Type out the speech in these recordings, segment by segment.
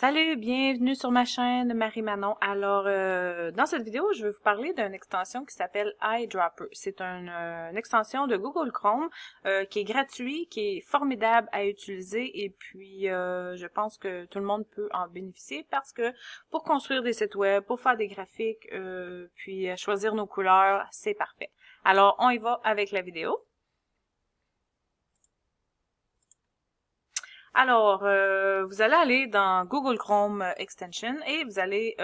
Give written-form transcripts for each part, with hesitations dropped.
Salut, bienvenue sur ma chaîne Marie-Manon. Alors, dans cette vidéo, je vais vous parler d'une extension qui s'appelle iDropper. C'est une extension de Google Chrome qui est gratuit, qui est formidable à utiliser et puis je pense que tout le monde peut en bénéficier parce que pour construire des sites web, pour faire des graphiques, puis choisir nos couleurs, c'est parfait. Alors, on y va avec la vidéo. Alors, vous allez aller dans Google Chrome Extension et vous allez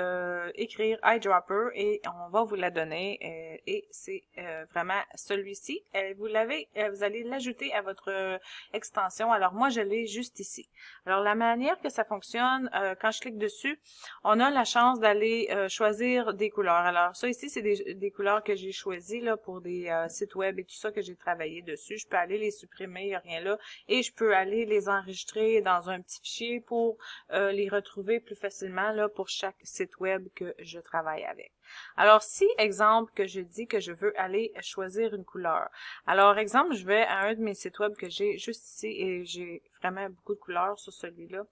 écrire iDropper et on va vous la donner et c'est vraiment celui-ci. Vous allez l'ajouter à votre extension. Alors moi, je l'ai juste ici. Alors la manière que ça fonctionne, quand je clique dessus, on a la chance d'aller choisir des couleurs. Alors ça ici, c'est des couleurs que j'ai choisies là pour des sites web et tout ça que j'ai travaillé dessus. Je peux aller les supprimer, il n'y a rien là et je peux aller les enregistrer dans un petit fichier pour les retrouver plus facilement là pour chaque site web que je travaille avec. Alors si, exemple, que je dis que je veux aller choisir une couleur. Alors, exemple, je vais à un de mes sites web que j'ai juste ici et j'ai vraiment beaucoup de couleurs sur celui-là.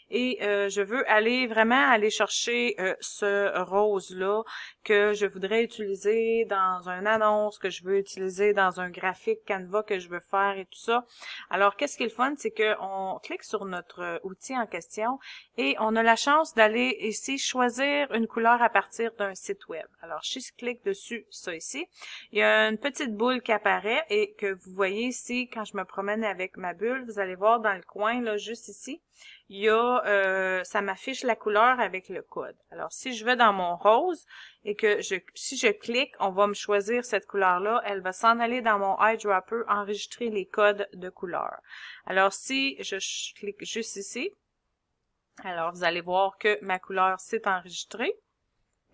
Et je veux vraiment aller chercher ce rose-là que je voudrais utiliser dans une annonce, que je veux utiliser dans un graphique Canva que je veux faire et tout ça. Alors, qu'est-ce qui est le fun, c'est qu'on clique sur notre outil en question et on a la chance d'aller ici choisir une couleur à partir d'un site web. Alors, si je clique dessus, ça ici, il y a une petite boule qui apparaît et que vous voyez ici, quand je me promène avec ma bulle, vous allez voir dans le coin, là, juste ici, il y a, ça m'affiche la couleur avec le code. Alors, si je vais dans mon rose et que si je clique, on va me choisir cette couleur-là, elle va s'en aller dans mon iDropper, enregistrer les codes de couleur. Alors, si je clique juste ici, alors vous allez voir que ma couleur s'est enregistrée.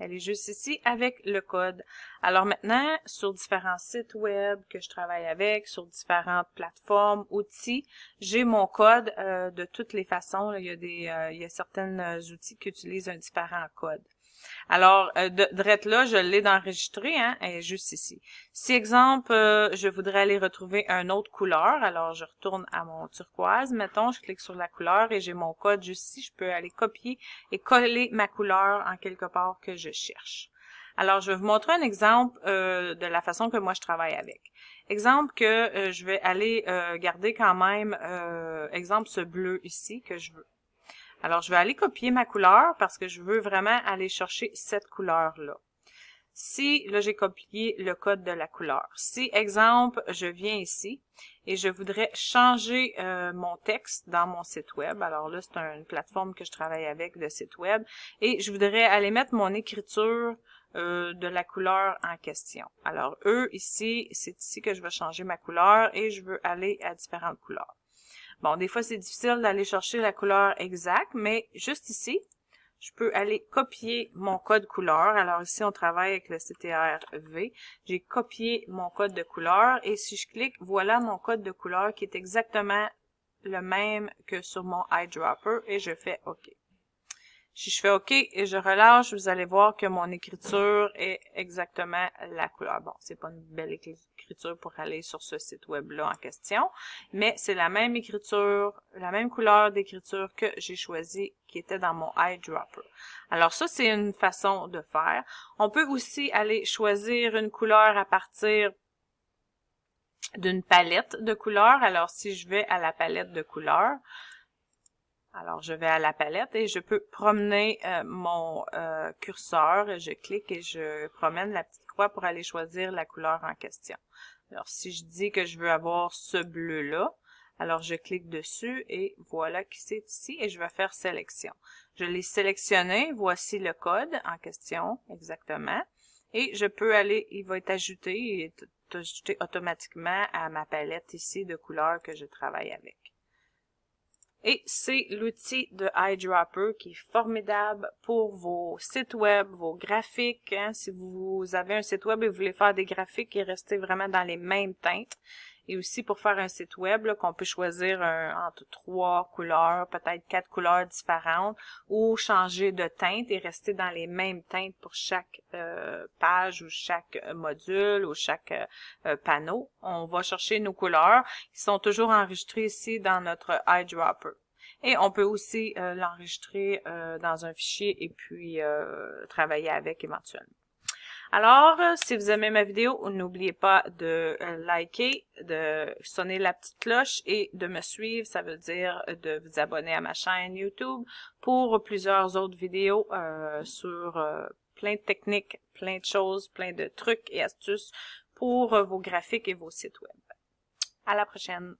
Elle est juste ici avec le code. Alors maintenant, sur différents sites web que je travaille avec, sur différentes plateformes, outils, j'ai mon code de toutes les façons. Là, il y a certains outils qui utilisent un différent code. Alors, drette là, je l'ai d'enregistrer, hein, elle est juste ici. Si, exemple, je voudrais aller retrouver une autre couleur, alors je retourne à mon turquoise, mettons, je clique sur la couleur et j'ai mon code juste ici, je peux aller copier et coller ma couleur en quelque part que je cherche. Alors, je vais vous montrer un exemple de la façon que moi je travaille avec. Exemple que je vais aller garder quand même, exemple ce bleu ici que je veux. Alors, je vais aller copier ma couleur parce que je veux vraiment aller chercher cette couleur-là. Si, là, j'ai copié le code de la couleur. Si, exemple, je viens ici et je voudrais changer mon texte dans mon site web. Alors là, c'est une plateforme que je travaille avec de site web. Et je voudrais aller mettre mon écriture de la couleur en question. Alors, ici, c'est ici que je vais changer ma couleur et je veux aller à différentes couleurs. Bon, des fois, c'est difficile d'aller chercher la couleur exacte, mais juste ici, je peux aller copier mon code couleur. Alors ici, on travaille avec le CTRV. J'ai copié mon code de couleur et si je clique, voilà mon code de couleur qui est exactement le même que sur mon iDropper et je fais OK. Si je fais OK et je relâche, vous allez voir que mon écriture est exactement la couleur. Bon, c'est pas une belle écriture pour aller sur ce site web-là en question, mais c'est la même écriture, la même couleur d'écriture que j'ai choisi qui était dans mon iDropper. Alors ça, c'est une façon de faire. On peut aussi aller choisir une couleur à partir d'une palette de couleurs. Alors si je vais à la palette de couleurs, alors, je vais à la palette et je peux promener mon curseur. Je clique et je promène la petite croix pour aller choisir la couleur en question. Alors, si je dis que je veux avoir ce bleu-là, alors je clique dessus et voilà qui c'est ici et je vais faire sélection. Je l'ai sélectionné, voici le code en question exactement. Et je peux aller, il va être ajouté, il est ajouté automatiquement à ma palette ici de couleurs que je travaille avec. Et c'est l'outil de iDropper qui est formidable pour vos sites web, vos graphiques. Hein, si vous avez un site web et vous voulez faire des graphiques et rester vraiment dans les mêmes teintes. Et aussi pour faire un site web, qu'on peut choisir entre 3 couleurs, peut-être 4 couleurs différentes, ou changer de teinte et rester dans les mêmes teintes pour chaque page ou chaque module ou chaque panneau. On va chercher nos couleurs qui sont toujours enregistrées ici dans notre iDropper. Et on peut aussi l'enregistrer dans un fichier et puis travailler avec éventuellement. Alors, si vous aimez ma vidéo, n'oubliez pas de liker, de sonner la petite cloche et de me suivre. Ça veut dire de vous abonner à ma chaîne YouTube pour plusieurs autres vidéos sur plein de techniques, plein de choses, plein de trucs et astuces pour vos graphiques et vos sites web. À la prochaine!